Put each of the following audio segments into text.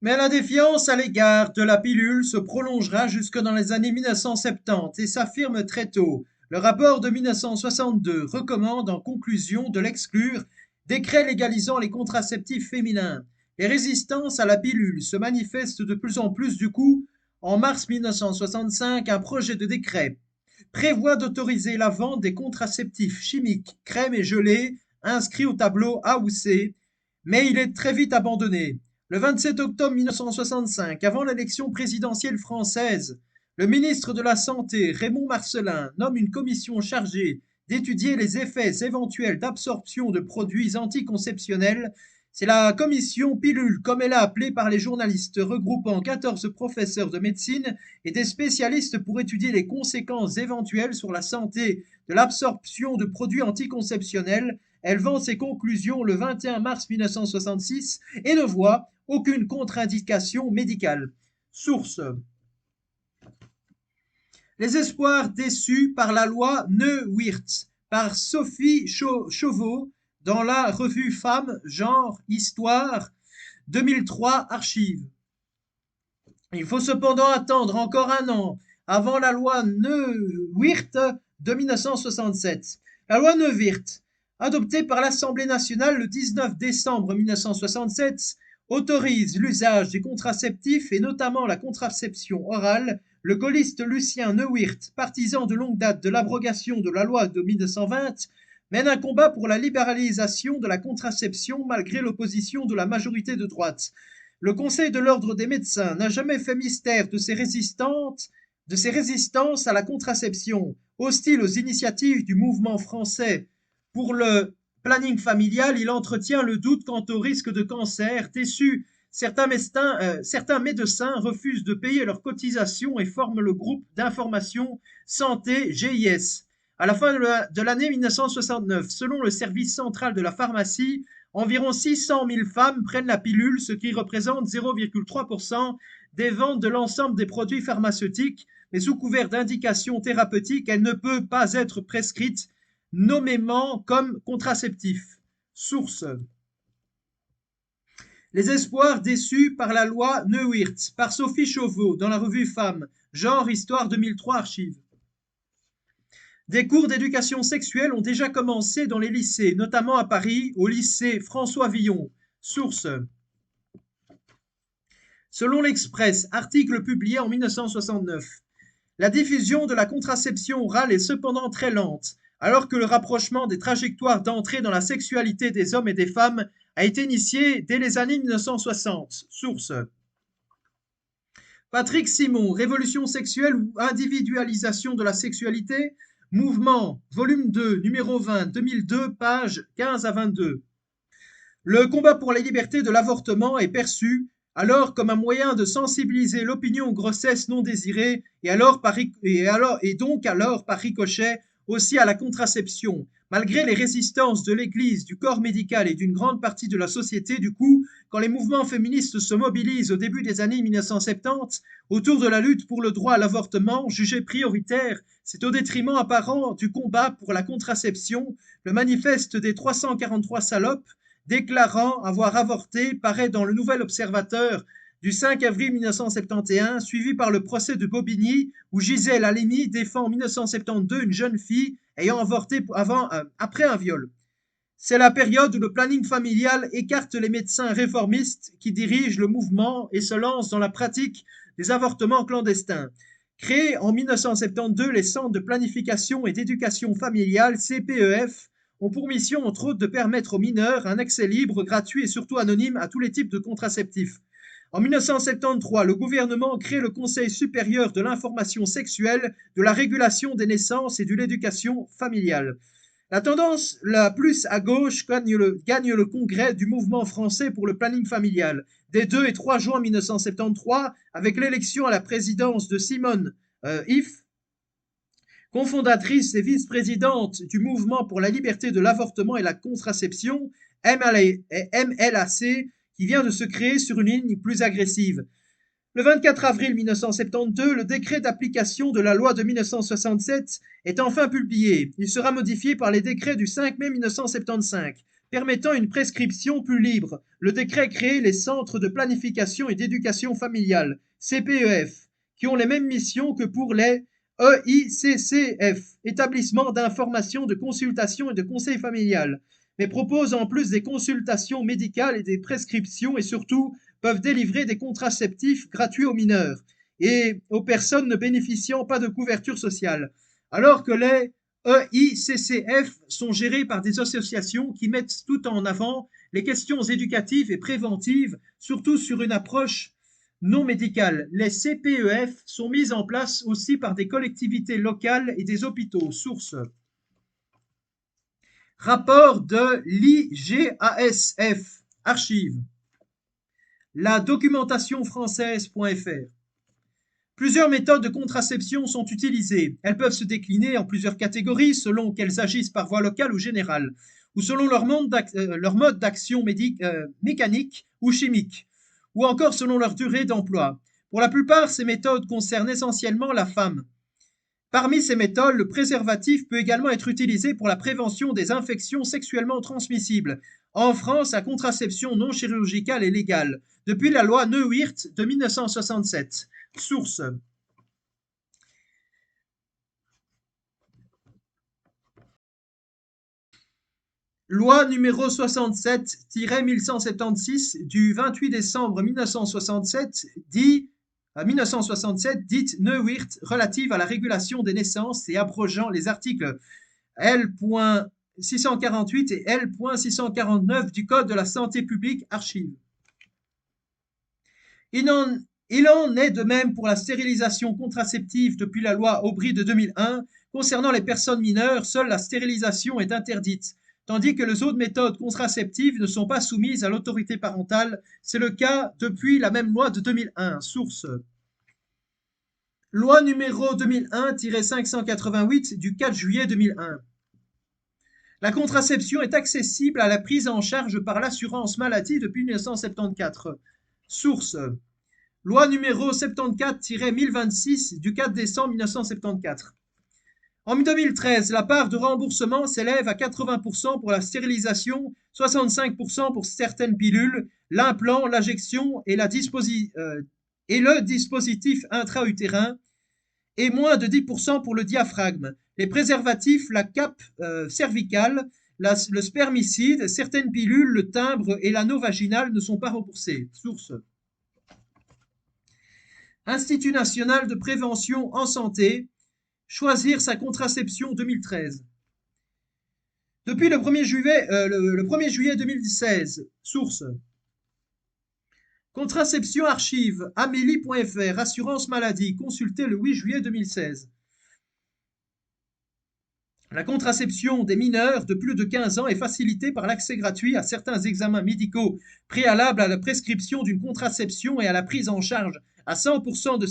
Mais la défiance à l'égard de la pilule se prolongera jusque dans les années 1970 et s'affirme très tôt. Le rapport de 1962 recommande en conclusion de l'exclure, décret légalisant les contraceptifs féminins. Les résistances à la pilule se manifestent de plus en plus du coup. En mars 1965, un projet de décret prévoit d'autoriser la vente des contraceptifs chimiques, crèmes et gelées inscrits au tableau A ou C, mais il est très vite abandonné. Le 27 octobre 1965, avant l'élection présidentielle française, le ministre de la Santé, Raymond Marcellin, nomme une commission chargée d'étudier les effets éventuels d'absorption de produits anticonceptionnels. C'est la commission pilule, comme elle est appelée par les journalistes, regroupant 14 professeurs de médecine et des spécialistes pour étudier les conséquences éventuelles sur la santé de l'absorption de produits anticonceptionnels. Elle vend ses conclusions le 21 mars 1966 et ne voit aucune contre-indication médicale. Source: Les espoirs déçus par la loi Neuwirth, par Sophie Chauveau, dans la revue Femmes, Genre, Histoire, 2003, Archives. Il faut cependant attendre encore un an avant la loi Neuwirth de 1967. La loi Neuwirth, adoptée par l'Assemblée nationale le 19 décembre 1967, autorise l'usage des contraceptifs et notamment la contraception orale. Le gaulliste Lucien Neuwirth, partisan de longue date de l'abrogation de la loi de 1920, mène un combat pour la libéralisation de la contraception malgré l'opposition de la majorité de droite. Le Conseil de l'ordre des médecins n'a jamais fait mystère de ses résistances à la contraception, hostile aux initiatives du mouvement français pour le planning familial. Il entretient le doute quant au risque de cancer. Déçus, certains médecins refusent de payer leurs cotisations et forment le groupe d'information santé GIS. À la fin de l'année 1969, selon le service central de la pharmacie, environ 600 000 femmes prennent la pilule, ce qui représente 0,3% des ventes de l'ensemble des produits pharmaceutiques, mais sous couvert d'indications thérapeutiques, elle ne peut pas être prescrite nommément comme contraceptif. Source: Les espoirs déçus par la loi Neuwirth, par Sophie Chauveau, dans la revue Femmes, Genre, Histoire, 2003, Archives. Des cours d'éducation sexuelle ont déjà commencé dans les lycées, notamment à Paris, au lycée François Villon. Source: Selon l'Express, article publié en 1969, la diffusion de la contraception orale est cependant très lente, alors que le rapprochement des trajectoires d'entrée dans la sexualité des hommes et des femmes a été initié dès les années 1960. Source: Patrick Simon, Révolution sexuelle ou individualisation de la sexualité, Mouvement, volume 2, numéro 20, 2002, pages 15 à 22. Le combat pour la liberté de l'avortement est perçu alors comme un moyen de sensibiliser l'opinion aux grossesses non désirées et donc alors par ricochet aussi à la contraception. Malgré les résistances de l'Église, du corps médical et d'une grande partie de la société, du coup, quand les mouvements féministes se mobilisent au début des années 1970 autour de la lutte pour le droit à l'avortement, jugé prioritaire, c'est au détriment apparent du combat pour la contraception. Le manifeste des 343 salopes déclarant avoir avorté paraît dans le Nouvel Observateur du 5 avril 1971, suivi par le procès de Bobigny, où Gisèle Halimi défend en 1972 une jeune fille ayant avorté après un viol. C'est la période où le planning familial écarte les médecins réformistes qui dirigent le mouvement et se lancent dans la pratique des avortements clandestins. Créés en 1972, les centres de planification et d'éducation familiale, CPEF, ont pour mission, entre autres, de permettre aux mineurs un accès libre, gratuit et surtout anonyme à tous les types de contraceptifs. En 1973, le gouvernement crée le Conseil supérieur de l'information sexuelle, de la régulation des naissances et de l'éducation familiale. La tendance la plus à gauche gagne le congrès du mouvement français pour le planning familial des 2 et 3 juin 1973 avec l'élection à la présidence de Simone If, cofondatrice et vice-présidente du mouvement pour la liberté de l'avortement et la contraception, MLAC, qui vient de se créer sur une ligne plus agressive. Le 24 avril 1972, le décret d'application de la loi de 1967 est enfin publié. Il sera modifié par les décrets du 5 mai 1975. permettant une prescription plus libre. Le décret crée les centres de planification et d'éducation familiale, CPEF, qui ont les mêmes missions que pour les EICCF, établissements d'information, de consultation et de conseil familial, mais proposent en plus des consultations médicales et des prescriptions et surtout peuvent délivrer des contraceptifs gratuits aux mineurs et aux personnes ne bénéficiant pas de couverture sociale, alors que les EICCF sont gérés par des associations qui mettent tout en avant les questions éducatives et préventives, surtout sur une approche non médicale. Les CPEF sont mises en place aussi par des collectivités locales et des hôpitaux. Source. Rapport de l'IGASF. Archives. La documentation française.fr. Plusieurs méthodes de contraception sont utilisées. Elles peuvent se décliner en plusieurs catégories selon qu'elles agissent par voie locale ou générale, ou selon leur mode d'action mécanique ou chimique, ou encore selon leur durée d'emploi. Pour la plupart, ces méthodes concernent essentiellement la femme. Parmi ces méthodes, le préservatif peut également être utilisé pour la prévention des infections sexuellement transmissibles. En France, la contraception non chirurgicale est légale, depuis la loi Neuwirth de 1967. Source. Loi numéro 67-1176 du 28 décembre 1967, dite Neuwirth, relative à la régulation des naissances et abrogeant les articles L.648 et L.649 du Code de la santé publique. Archives. Il en est de même pour la stérilisation contraceptive depuis la loi Aubry de 2001. Concernant les personnes mineures, seule la stérilisation est interdite, tandis que les autres méthodes contraceptives ne sont pas soumises à l'autorité parentale. C'est le cas depuis la même loi de 2001. Source. Loi numéro 2001-588 du 4 juillet 2001. La contraception est accessible à la prise en charge par l'assurance maladie depuis 1974. Source. Loi numéro 74-1026 du 4 décembre 1974. En 2013, la part de remboursement s'élève à 80% pour la stérilisation, 65% pour certaines pilules, l'implant, l'injection et le dispositif intra-utérin, et moins de 10% pour le diaphragme, les préservatifs, la cape cervicale, le spermicide, certaines pilules, le timbre et l'anneau vaginal ne sont pas remboursés. Source. Institut national de prévention en santé, choisir sa contraception 2013. Depuis le 1er juillet 2016, source. Contraception archive, amélie.fr, assurance maladie, consultez le 8 juillet 2016. La contraception des mineurs de plus de 15 ans est facilitée par l'accès gratuit à certains examens médicaux préalables à la prescription d'une contraception et à la prise en charge à 100% de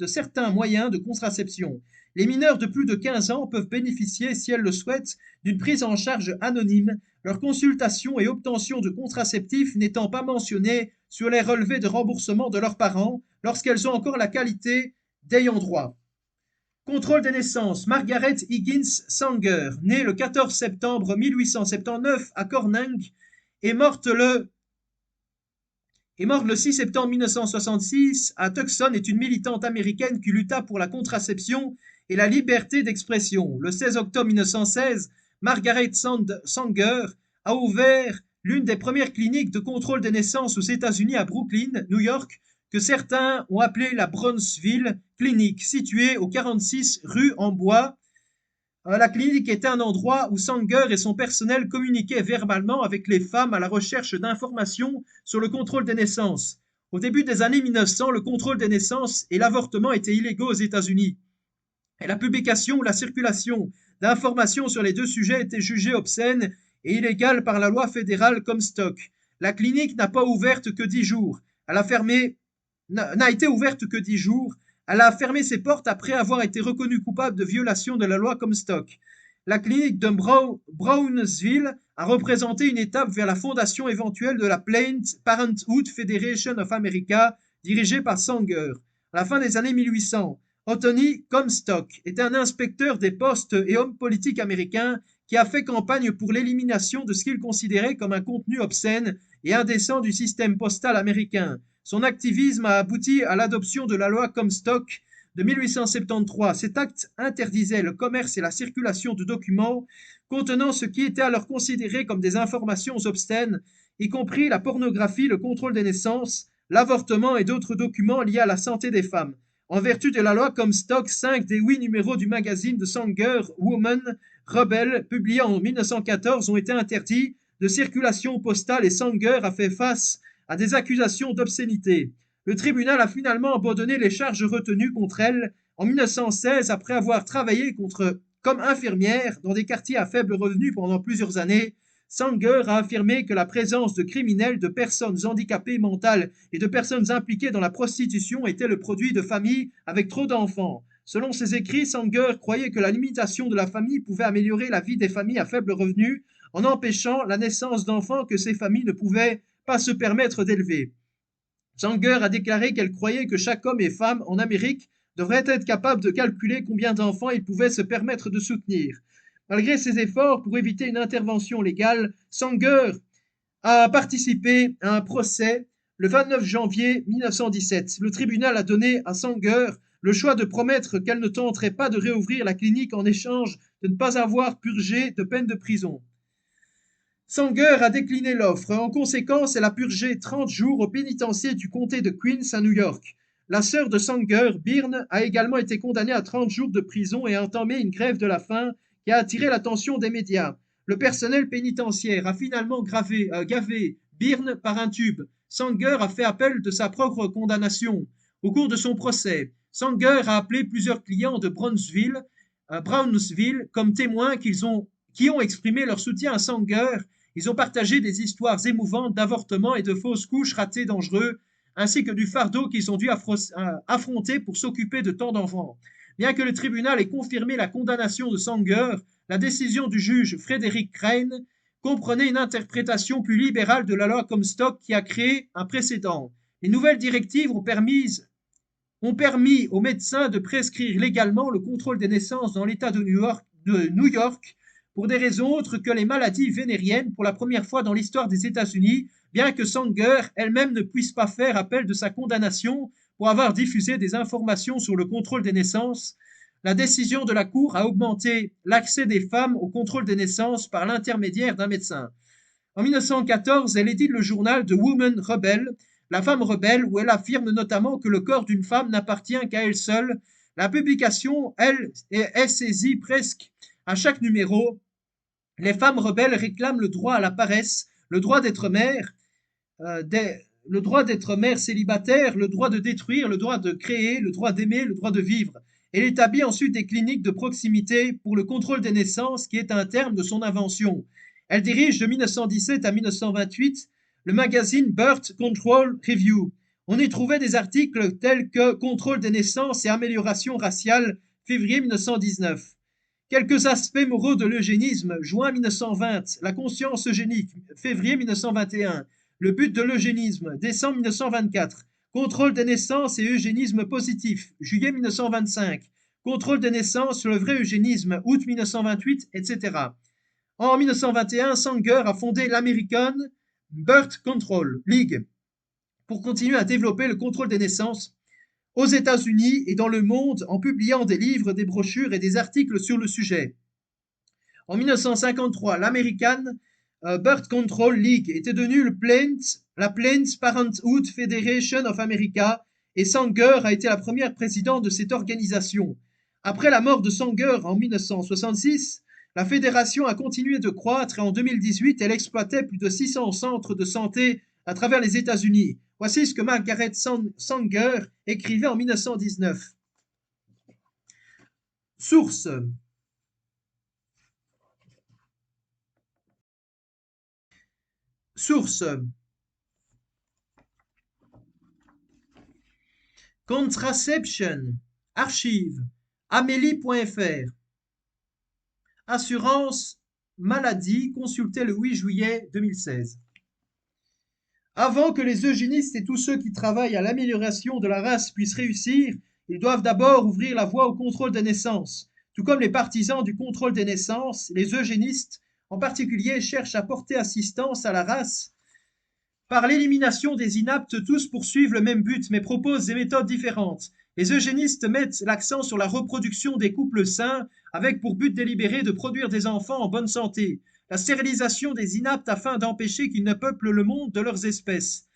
certains moyens de contraception. Les mineurs de plus de 15 ans peuvent bénéficier, si elles le souhaitent, d'une prise en charge anonyme, leur consultation et obtention de contraceptifs n'étant pas mentionnées sur les relevés de remboursement de leurs parents lorsqu'elles ont encore la qualité d'ayant droit. Contrôle des naissances. Margaret Higgins Sanger, née le 14 septembre 1879 à Corning, est morte le 6 septembre 1966 à Tucson, est une militante américaine qui lutta pour la contraception et la liberté d'expression. Le 16 octobre 1916, Margaret Sanger a ouvert l'une des premières cliniques de contrôle des naissances aux États-Unis à Brooklyn, New York, que certains ont appelé la Brownsville Clinic, située au 46 rue en Bois. La clinique était un endroit où Sanger et son personnel communiquaient verbalement avec les femmes à la recherche d'informations sur le contrôle des naissances. Au début des années 1900, le contrôle des naissances et l'avortement étaient illégaux aux États-Unis. Et la publication ou la circulation d'informations sur les deux sujets était jugée obscène et illégale par la loi fédérale Comstock. La clinique n'a été ouverte que 10 jours. Elle a fermé ses portes après avoir été reconnue coupable de violation de la loi Comstock. La clinique de Brownsville a représenté une étape vers la fondation éventuelle de la Planned Parenthood Federation of America, dirigée par Sanger. À la fin des années 1800, Anthony Comstock était un inspecteur des postes et homme politique américain qui a fait campagne pour l'élimination de ce qu'il considérait comme un contenu obscène et indécent du système postal américain. Son activisme a abouti à l'adoption de la loi Comstock de 1873. Cet acte interdisait le commerce et la circulation de documents contenant ce qui était alors considéré comme des informations obscènes, y compris la pornographie, le contrôle des naissances, l'avortement et d'autres documents liés à la santé des femmes. En vertu de la loi Comstock, 5 des 8 numéros du magazine de Sanger Woman Rebel, publié en 1914, ont été interdits de circulation postale et Sanger a fait face à des accusations d'obscénité. Le tribunal a finalement abandonné les charges retenues contre elle en 1916 après avoir travaillé comme infirmière dans des quartiers à faible revenu pendant plusieurs années. Sanger a affirmé que la présence de criminels, de personnes handicapées mentales et de personnes impliquées dans la prostitution était le produit de familles avec trop d'enfants. Selon ses écrits, Sanger croyait que la limitation de la famille pouvait améliorer la vie des familles à faible revenu en empêchant la naissance d'enfants que ces familles ne pouvaient pas se permettre d'élever. Sanger a déclaré qu'elle croyait que chaque homme et femme en Amérique devrait être capable de calculer combien d'enfants il pouvait se permettre de soutenir. Malgré ses efforts pour éviter une intervention légale, Sanger a participé à un procès le 29 janvier 1917. Le tribunal a donné à Sanger le choix de promettre qu'elle ne tenterait pas de réouvrir la clinique en échange de ne pas avoir purgé de peine de prison. Sanger a décliné l'offre. En conséquence, elle a purgé 30 jours au pénitencier du comté de Queens à New York. La sœur de Sanger, Byrne, a également été condamnée à 30 jours de prison et a entamé une grève de la faim qui a attiré l'attention des médias. Le personnel pénitentiaire a finalement gavé Byrne par un tube. Sanger a fait appel de sa propre condamnation. Au cours de son procès, Sanger a appelé plusieurs clients de Brownsville comme témoins qui ont exprimé leur soutien à Sanger. Ils ont partagé des histoires émouvantes d'avortements et de fausses couches ratées dangereux, ainsi que du fardeau qu'ils ont dû affronter pour s'occuper de tant d'enfants. Bien que le tribunal ait confirmé la condamnation de Sanger, la décision du juge Frederick Crane comprenait une interprétation plus libérale de la loi Comstock qui a créé un précédent. Les nouvelles directives ont permis aux médecins de prescrire légalement le contrôle des naissances dans l'État de New York pour des raisons autres que les maladies vénériennes pour la première fois dans l'histoire des États-Unis, bien que Sanger elle-même ne puisse pas faire appel de sa condamnation pour avoir diffusé des informations sur le contrôle des naissances. La décision de la Cour a augmenté l'accès des femmes au contrôle des naissances par l'intermédiaire d'un médecin. En 1914, elle édite le journal The Woman Rebel, la femme rebelle, où elle affirme notamment que le corps d'une femme n'appartient qu'à elle seule. La publication, elle, est saisie presque à chaque numéro. Les femmes rebelles réclament le droit à la paresse, le droit d'être mère, le droit d'être mère célibataire, le droit de détruire, le droit de créer, le droit d'aimer, le droit de vivre. Elle établit ensuite des cliniques de proximité pour le contrôle des naissances, qui est un terme de son invention. Elle dirige de 1917 à 1928 le magazine Birth Control Review. On y trouvait des articles tels que Contrôle des naissances et amélioration raciale, février 1919. Quelques aspects moraux de l'eugénisme, juin 1920. La conscience eugénique, février 1921. Le but de l'eugénisme, décembre 1924. Contrôle des naissances et eugénisme positif, juillet 1925. Contrôle des naissances, le vrai eugénisme, août 1928, etc. En 1921, Sanger a fondé l'American Birth Control League pour continuer à développer le contrôle des naissances aux États-Unis et dans le monde en publiant des livres, des brochures et des articles sur le sujet. En 1953, l'American Birth Control League était devenue la Planned Parenthood Federation of America et Sanger a été la première présidente de cette organisation. Après la mort de Sanger en 1966, la fédération a continué de croître et en 2018, elle exploitait plus de 600 centres de santé à travers les États-Unis. Voici ce que Margaret Sanger écrivait en 1919. Source. Source. Contraception. Archive. Amélie.fr. Assurance maladie, consultez le 8 juillet 2016. Avant que les eugénistes et tous ceux qui travaillent à l'amélioration de la race puissent réussir, ils doivent d'abord ouvrir la voie au contrôle des naissances. Tout comme les partisans du contrôle des naissances, les eugénistes en particulier cherchent à porter assistance à la race. Par l'élimination des inaptes, tous poursuivent le même but, mais proposent des méthodes différentes. Les eugénistes mettent l'accent sur la reproduction des couples sains, avec pour but délibéré de produire des enfants en bonne santé, la stérilisation des inaptes afin d'empêcher qu'ils ne peuplent le monde de leurs espèces.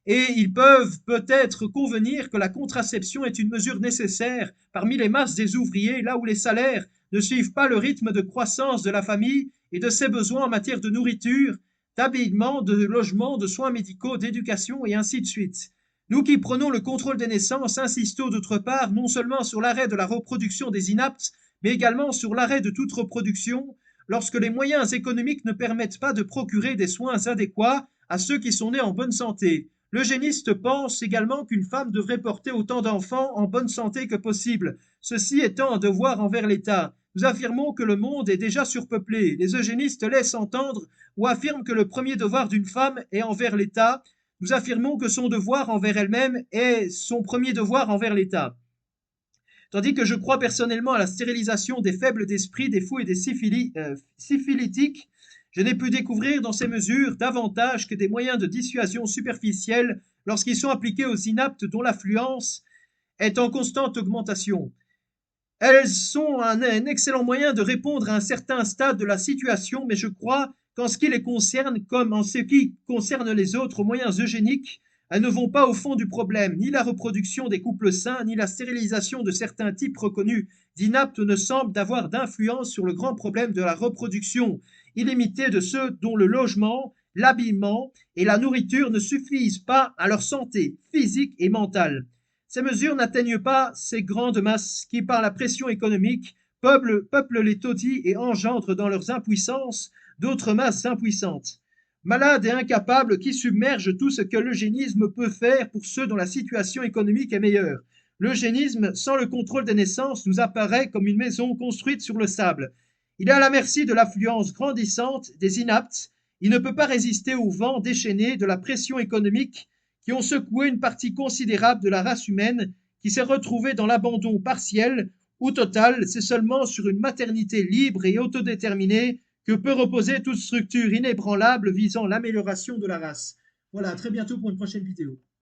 Et ils peuvent peut-être convenir que la contraception est une mesure nécessaire parmi les masses des ouvriers, là où les salaires ne suivent pas le rythme de croissance de la famille et de ses besoins en matière de nourriture, d'habillement, de logement, de soins médicaux, d'éducation et ainsi de suite. Nous qui prenons le contrôle des naissances insistons d'autre part non seulement sur l'arrêt de la reproduction des inaptes, mais également sur l'arrêt de toute reproduction lorsque les moyens économiques ne permettent pas de procurer des soins adéquats à ceux qui sont nés en bonne santé. L'eugéniste pense également qu'une femme devrait porter autant d'enfants en bonne santé que possible, ceci étant un devoir envers l'État. Nous affirmons que le monde est déjà surpeuplé. Les eugénistes laissent entendre ou affirment que le premier devoir d'une femme est envers l'État. Nous affirmons que son devoir envers elle-même est son premier devoir envers l'État. Tandis que je crois personnellement à la stérilisation des faibles d'esprit, des fous et des syphilitiques, je n'ai pu découvrir dans ces mesures davantage que des moyens de dissuasion superficiels lorsqu'ils sont appliqués aux inaptes dont l'affluence est en constante augmentation. Elles sont un excellent moyen de répondre à un certain stade de la situation, mais je crois qu'en ce qui les concerne, comme en ce qui concerne les autres moyens eugéniques, elles ne vont pas au fond du problème. Ni la reproduction des couples sains, ni la stérilisation de certains types reconnus d'inaptes ne semblent d'avoir d'influence sur le grand problème de la reproduction illimitée de ceux dont le logement, l'habillement et la nourriture ne suffisent pas à leur santé physique et mentale. Ces mesures n'atteignent pas ces grandes masses qui, par la pression économique, peuplent les taudis et engendrent dans leurs impuissances d'autres masses impuissantes, malades et incapables qui submergent tout ce que l'eugénisme peut faire pour ceux dont la situation économique est meilleure. L'eugénisme, sans le contrôle des naissances, nous apparaît comme une maison construite sur le sable. Il est à la merci de l'affluence grandissante des inaptes. Il ne peut pas résister au vent déchaîné de la pression économique qui ont secoué une partie considérable de la race humaine qui s'est retrouvée dans l'abandon partiel ou total. C'est seulement sur une maternité libre et autodéterminée que peut reposer toute structure inébranlable visant l'amélioration de la race. Voilà, à très bientôt pour une prochaine vidéo.